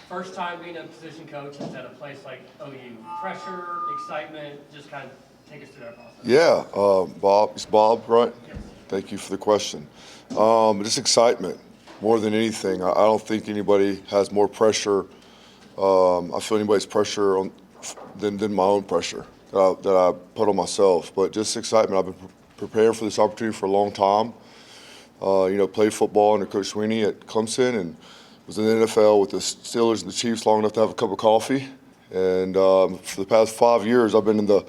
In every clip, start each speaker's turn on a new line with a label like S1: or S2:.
S1: First time being a position coach at a place like OU. Pressure, excitement, just kind of take us through that process.
S2: Yeah, Bob, it's Bob, right?
S1: Yes.
S2: Thank you for the question. Just excitement more than anything. I don't think anybody has more pressure. I feel anybody's pressure than my own pressure that I put on myself. But just excitement. I've been preparing for this opportunity for a long time. Played football under Coach Sweeney at Clemson and was in the NFL with the Steelers and the Chiefs long enough to have a cup of coffee. And for the past 5 years, I've been in the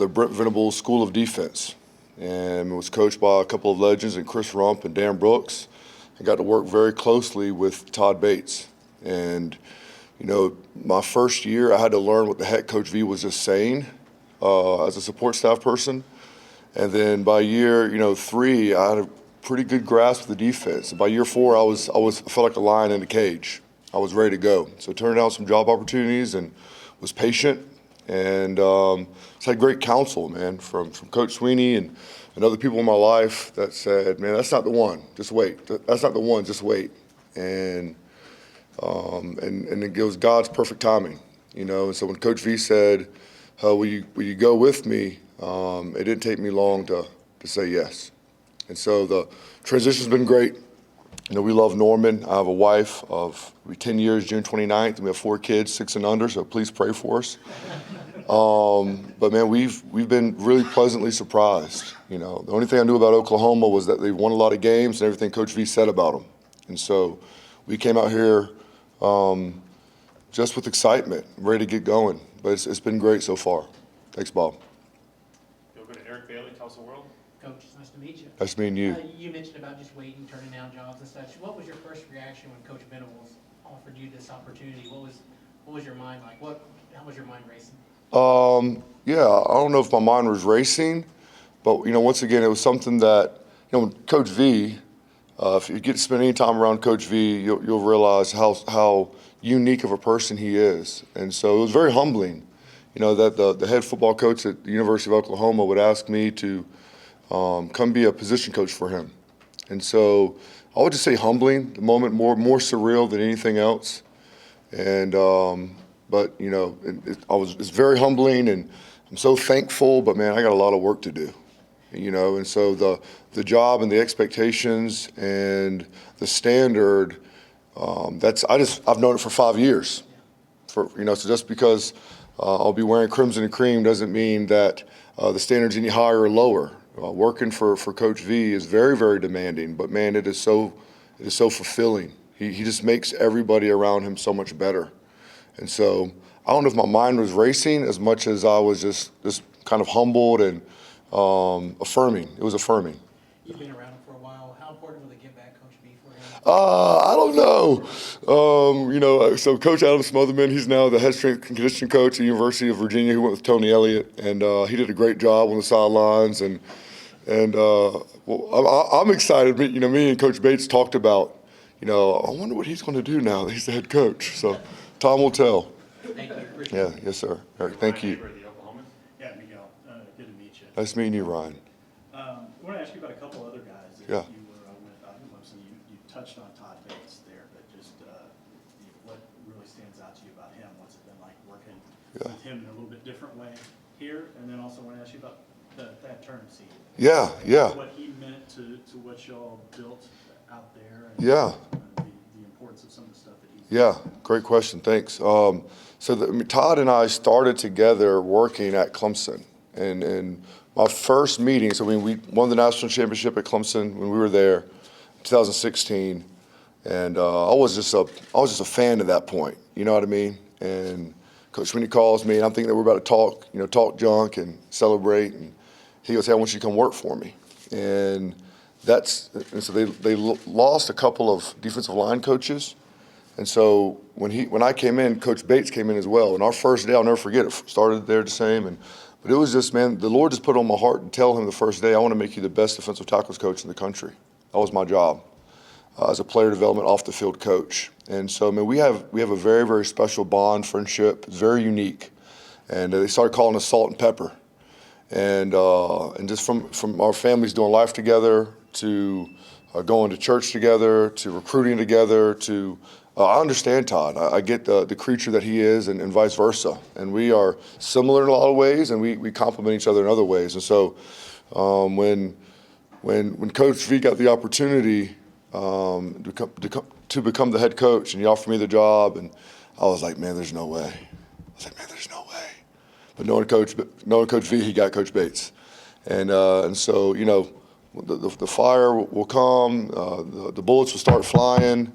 S2: Brent Venables School of Defense and was coached by a couple of legends, and Chris Rump and Dan Brooks, and got to work very closely with Todd Bates. And, my first year, I had to learn what the heck Coach V was just saying as a support staff person. And then by year, 3, I had a pretty good grasp of the defense. And by year 4, I felt like a lion in a cage. I was ready to go. So turned down some job opportunities and was patient. And just had great counsel, man, from Coach Sweeney and other people in my life that said, man, that's not the one. Just wait. That's not the one. Just wait. And it was God's perfect timing, And so when Coach V said, will you go with me? It didn't take me long to say yes. And so the transition's been great. We love Norman. I have a wife of 10 years, June 29th, and we have 4 kids, 6 and under, so please pray for us. But man, we've been really pleasantly surprised. The only thing I knew about Oklahoma was that they won a lot of games and everything Coach V said about them. And so we came out here just with excitement, ready to get going. But it's been great so far. Thanks, Bob.
S3: Go to Eric Bailey, Tulsa World.
S4: Coach, it's nice to meet you.
S2: Nice meeting you.
S4: You mentioned about just waiting, turning down jobs and such. What was your first reaction when Coach Venables offered you this opportunity? What was your mind like? How was your mind racing?
S2: Yeah, I don't know if my mind was racing, but once again, it was something that Coach V. If you get to spend any time around Coach V, you'll realize how unique of a person he is, and so it was very humbling. That the head football coach at the University of Oklahoma would ask me to come be a position coach for him. And so I would just say humbling, the moment more surreal than anything else. And but it's very humbling, and I'm so thankful, but man, I got a lot of work to do. And so the job and the expectations and the standard, I've known it for 5 years. So just because I'll be wearing crimson and cream doesn't mean that the standard's any higher or lower. Working for Coach V is very, very demanding, but man, it is so fulfilling. He just makes everybody around him so much better. And so I don't know if my mind was racing as much as I was just kind of humbled and affirming. It was affirming.
S4: You've been around him for a while. How important will the give back Coach be for him?
S2: I don't know. So Coach Adam Smotherman, he's now the head strength and conditioning coach at the University of Virginia. He went with Tony Elliott, and he did a great job on the sidelines. And I'm excited. Me and Coach Bates talked about, I wonder what he's going to do now that he's the head coach. So time will tell.
S4: Thank you.
S2: Yeah, yes, sir. Eric, thank you.
S3: Yeah, Miguel, good to meet you.
S2: Nice meeting you, Ryan.
S3: I want to ask you about a couple other guys that
S2: Yeah.
S3: you were with out in Clemson. You touched on Todd Bates there, but just what really stands out to you about him? What's it been like working with him in a little bit different way here? And then also want to ask you about that term seed.
S2: Yeah.
S3: What he meant to what y'all built out there. And,
S2: Yeah.
S3: The importance of some of the stuff that he's
S2: Yeah, great question. Thanks. Todd and I started together working at Clemson, and my first meeting. So we won the national championship at Clemson when we were there, 2016, and I was just a fan at that point. You know what I mean? And Coach Sweeney calls me, and I'm thinking that we're about to talk junk and celebrate, and he goes, "Hey, I want you to come work for me." And so they lost a couple of defensive line coaches. And so when I came in, Coach Bates came in as well. And our first day, I'll never forget it, started there the same. But it was just, man, the Lord just put on my heart to tell him the first day, I want to make you the best defensive tackles coach in the country. That was my job as a player development off the field coach. And so, man, we have a very, very special bond, friendship. It's very unique. And they started calling us salt and pepper. And just from our families doing life together to going to church together to recruiting together to I understand Todd. I get the creature that he is, and vice versa. And we are similar in a lot of ways, and we complement each other in other ways. And so when Coach V got the opportunity to become the head coach, and he offered me the job, and I was like, man, there's no way. I was like, man, there's no way. But knowing Coach V, he got Coach Bates. And so, you know, the fire will come, the bullets will start flying,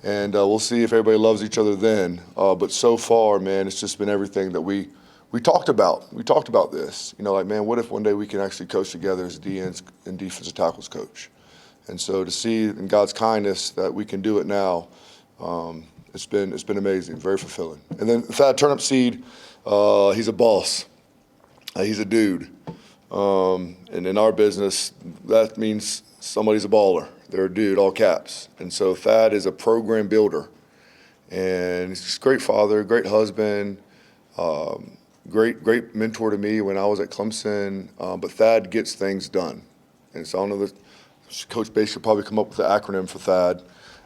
S2: and we'll see if everybody loves each other then. But so far, man, it's just been everything that we talked about. We talked about this. You know, like, man, what if one day we can actually coach together as DNs and defensive tackles coach? And so to see in God's kindness that we can do it now, it's been amazing, very fulfilling. And then Thad Turnipseed, he's a boss. He's a dude. And in our business, that means somebody's a baller. They're a dude, all caps. And so Thad is a program builder. And he's just a great father, great husband, great mentor to me when I was at Clemson. But Thad gets things done. And so I don't know that Coach Bates should probably come up with the acronym for Thad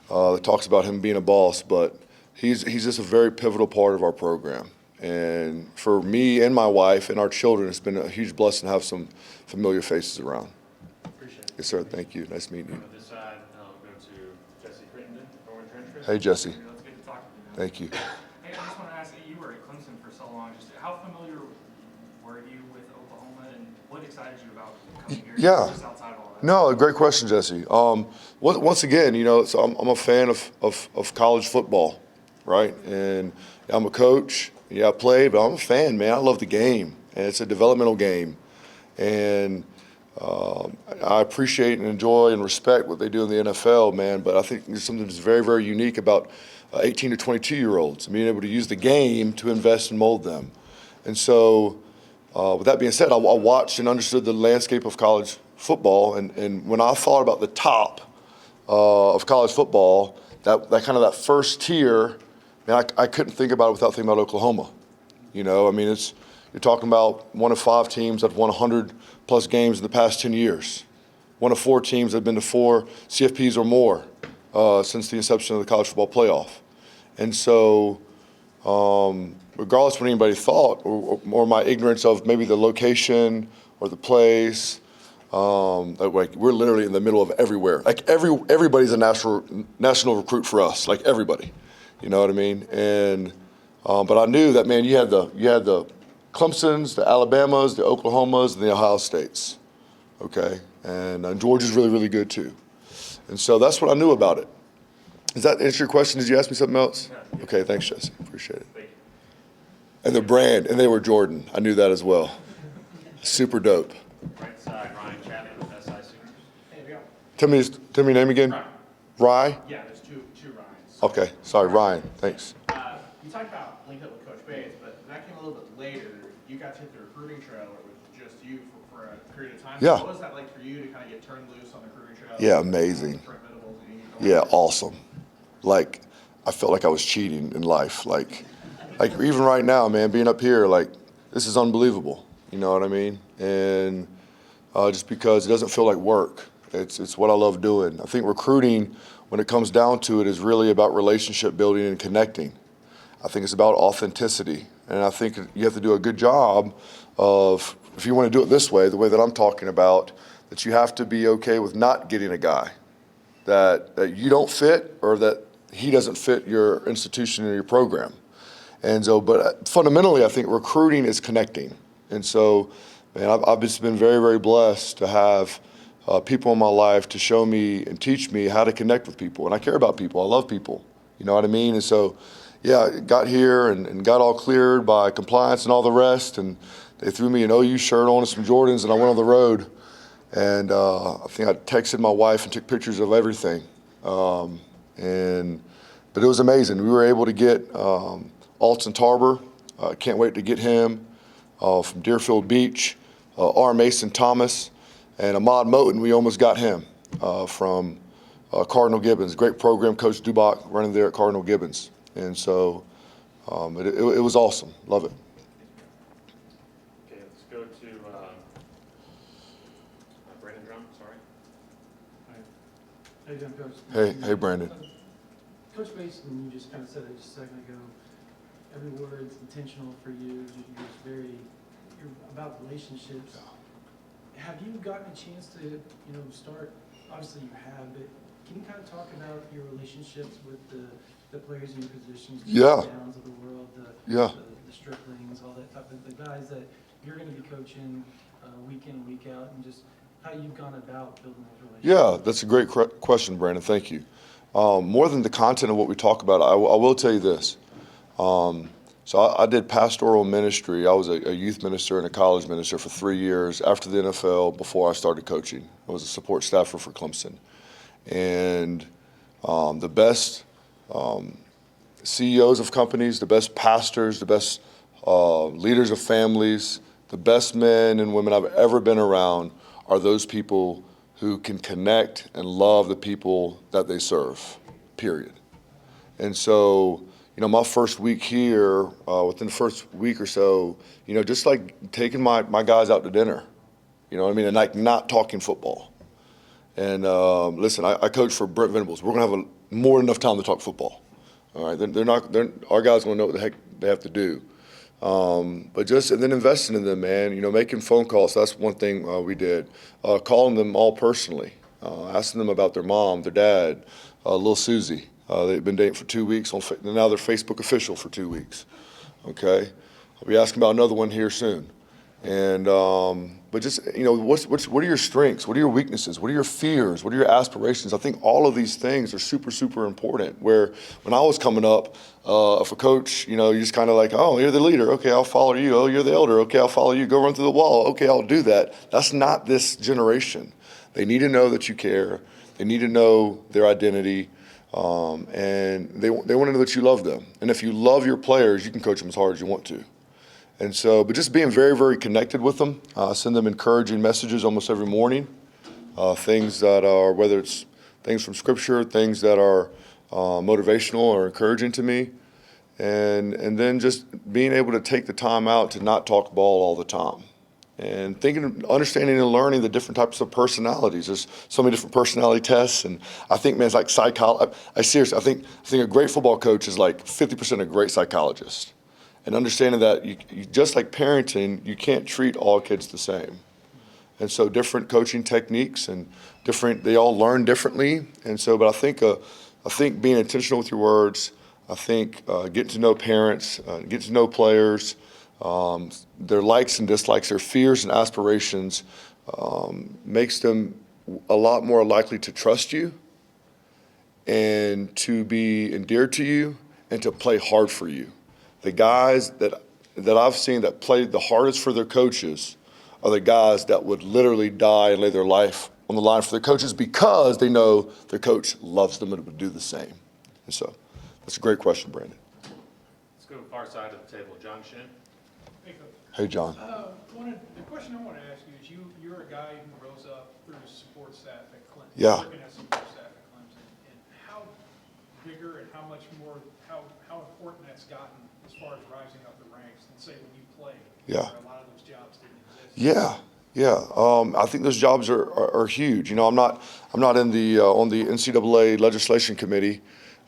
S2: that talks about him being a boss. But he's just a very pivotal part of our program. And for me and my wife and our children, it's been a huge blessing to have some familiar faces around.
S5: Appreciate it.
S2: Yes, sir. Thank you. Nice meeting you.
S5: On this side, I'll go to Jesse Crittenden, Owen Trenchford.
S2: Hey, Jesse.
S6: It's good to talk to you.
S2: Thank you.
S6: Hey, I just want to ask you, were at Clemson for so long. Just how familiar were you with Oklahoma, and what excited you about coming here?
S2: Yeah.
S6: Just outside of all that.
S2: No, great question, Jesse. Once again, you know, so I'm a fan of college football, right? And I'm a coach. Yeah, I play, but I'm a fan, man. I love the game, and it's a developmental game. And I appreciate and enjoy and respect what they do in the NFL, man. But I think there's something that's very, very unique about 18 to 22-year-olds and being able to use the game to invest and mold them. And so, with that being said, I watched and understood the landscape of college football. And when I thought about the top of college football, that kind of that first tier, man, I couldn't think about it without thinking about Oklahoma. You know, I mean, you're talking about one of 5 teams that have won 100-plus games in the past 10 years. One of 4 teams that have been to 4 CFPs or more since the inception of the college football playoff. And so, regardless of what anybody thought, or my ignorance of maybe the location or the place, like we're literally in the middle of everywhere. Like everybody's a national recruit for us. Like everybody. You know what I mean? And but I knew that, man, you had the Clemsons, the Alabamas, the Oklahomas, and the Ohio States. Okay, and Georgia's really, really good too. And so that's what I knew about it. Does that answer your question? Did you ask me something else?
S5: Yeah.
S2: Okay, thanks, Jesse. Appreciate it.
S5: Thank you.
S2: And the brand, and they were Jordan. I knew that as well. Super dope.
S5: Right side, Ryan Chavis with SI Sooners.
S6: Hey, we go.
S2: Tell me your name again.
S6: Ryan.
S2: Rye?
S6: Yeah, there's two Ryans.
S2: Okay, sorry, Ryan. Thanks.
S6: You talked about linked up with Coach Bates, but that came a little bit later. You got to hit the recruiting trail with just you for a period of time.
S2: Yeah.
S6: So what was that like for you to kind of get turned loose on the recruiting trail?
S2: Yeah, amazing. Yeah, awesome. Like, I felt like I was cheating in life. Like even right now, man, being up here, like, this is unbelievable. You know what I mean? And just because it doesn't feel like work. It's what I love doing. I think recruiting, when it comes down to it, is really about relationship building and connecting. I think it's about authenticity. And I think you have to do a good job of, if you want to do it this way, the way that I'm talking about, that you have to be okay with not getting a guy that you don't fit, or that he doesn't fit your institution or your program. And so, but fundamentally, I think recruiting is connecting. And so, man, I've just been very, very blessed to have people in my life to show me and teach me how to connect with people. And I care about people. I love people. You know what I mean? And so, yeah, got here and got all cleared by compliance and all the rest. And they threw me an OU shirt on and some Jordans, and I went on the road. And I think I texted my wife and took pictures of everything. But it was amazing. We were able to get Alton Tarber. Can't wait to get him from Deerfield Beach. R. Mason Thomas and Ahmad Moten. We almost got him from Cardinal Gibbons. Great program, Coach Dubach running there at Cardinal Gibbons. And so it was awesome. Love it.
S5: Okay, let's go to Brandon Drum, sorry.
S7: How you doing, Coach?
S2: Hey, Brandon.
S7: Coach Mason, you just kind of said it just a second ago. Every word's intentional for you. You're about relationships. Have you gotten a chance to, start? Obviously, you have, but can you kind of talk about your relationships with the players in your positions, the
S2: Yeah.
S7: Downs of the world,
S2: Yeah.
S7: the Stricklings, all that type of the guys that you're going to be coaching week in and week out, and just how you've gone about building those relationships?
S2: Yeah, that's a great question, Brandon. Thank you. More than the content of what we talk about, I will tell you this. So I did pastoral ministry. I was a youth minister and a college minister for 3 years after the NFL, before I started coaching. I was a support staffer for Clemson. And the best CEOs of companies, the best pastors, the best leaders of families, the best men and women I've ever been around are those people who can connect and love the people that they serve, period. And so, my first week here, within the first week or so, just like taking my guys out to dinner, and like not talking football. And listen, I coach for Brent Venables. We're gonna have more than enough time to talk football. All right, our guys gonna know what the heck they have to do. And then investing in them, man. Making phone calls. That's one thing we did. Calling them all personally, asking them about their mom, their dad, little Susie. They've been dating for 2 weeks. Now they're Facebook official for 2 weeks. Okay, I'll be asking about another one here soon. And what are your strengths? What are your weaknesses? What are your fears? What are your aspirations? I think all of these things are super, super important. Where when I was coming up, if a coach, you're just kind of like, oh, you're the leader. Okay, I'll follow you. Oh, you're the elder. Okay, I'll follow you. Go run through the wall. Okay, I'll do that. That's not this generation. They need to know that you care. They need to know their identity. And they want to know that you love them. And if you love your players, you can coach them as hard as you want to. And so, but just being very, very connected with them, send them encouraging messages almost every morning, things that are, whether it's things from Scripture, things that are motivational or encouraging to me, and then just being able to take the time out to not talk ball all the time. And understanding and learning the different types of personalities. There's so many different personality tests, and I think, man, it's like psychology. I seriously, I think a great football coach is like 50% a great psychologist. And understanding that you just like parenting, you can't treat all kids the same. And so different coaching techniques and they all learn differently. And so, but I think being intentional with your words, I think getting to know parents, getting to know players, their likes and dislikes, their fears and aspirations, makes them a lot more likely to trust you and to be endeared to you and to play hard for you. The guys that I've seen that play the hardest for their coaches are the guys that would literally die and lay their life on the line for their coaches because they know their coach loves them and would do the same. And so that's a great question, Brandon.
S5: Let's go far side of the table. John Shin.
S8: Hey, Coach.
S2: Hey, John.
S8: The question I want to ask you is you're a guy who rose up through support staff at Clemson.
S2: Yeah.
S8: Working as support staff at Clemson. And how bigger and how much more, how important that's gotten as far as rising up the ranks than say when you played.
S2: Yeah.
S8: Where a lot of those jobs didn't exist.
S2: Yeah. I think those jobs are huge. I'm not in the on the NCAA legislation committee,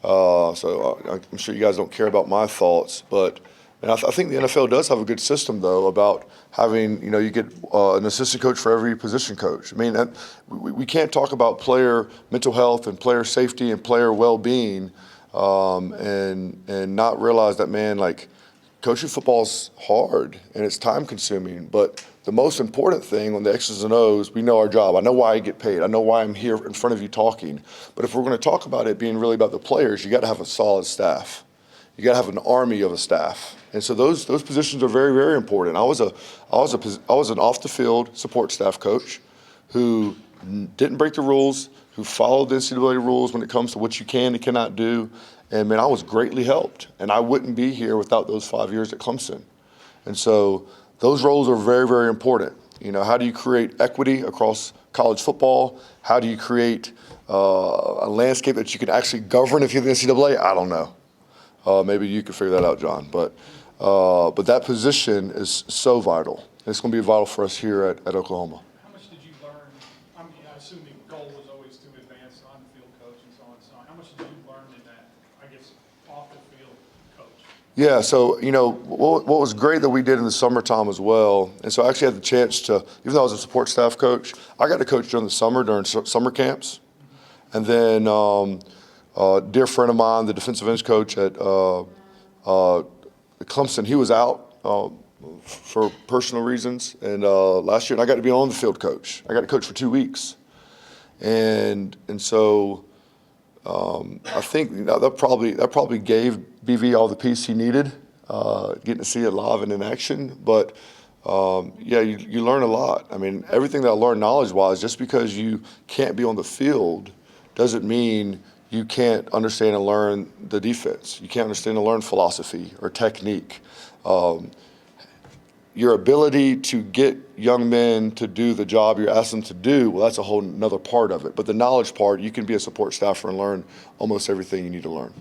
S2: so I'm sure you guys don't care about my thoughts. But I think the NFL does have a good system though about having you get an assistant coach for every position coach. I mean, we can't talk about player mental health and player safety and player well-being and not realize that, man, like coaching football's hard and it's time consuming, but the most important thing on the X's and O's, we know our job. I know why I get paid. I know why I'm here in front of you talking. But if we're going to talk about it being really about the players, you got to have a solid staff. You got to have an army of a staff. And so those positions are very, very important. I was an off the field support staff coach who didn't break the rules, who followed the NCAA rules when it comes to what you can and cannot do. And man, I was greatly helped. And I wouldn't be here without those 5 years at Clemson. And so those roles are very, very important. How do you create equity across college football? How do you create a landscape that you can actually govern if you're the NCAA? I don't know. Maybe you could figure that out, John. But that position is so vital. It's going to be vital for us here at Oklahoma.
S8: How much did you learn? I mean, I assume the goal was always to advance on-field coach and so on and so on. How much did you learn in that? I gets off the field coach?
S2: Yeah, so, what was great that we did in the summertime as well, and so I actually had the chance to, even though I was a support staff coach, I got to coach during the summer, during summer camps. And then a dear friend of mine, the defensive ends coach at Clemson, he was out for personal reasons. And last year, and I got to be on the field coach. I got to coach for 2 weeks. And so I think that probably gave BV all the peace he needed, getting to see it live and in action. But yeah, you learn a lot. I mean, everything that I learned knowledge-wise, just because you can't be on the field doesn't mean you can't understand and learn the defense. You can't understand and learn philosophy or technique. Your ability to get young men to do the job you're asking them to do, well, that's a whole nother part of it. But the knowledge part, you can be a support staffer and learn almost everything you need to learn.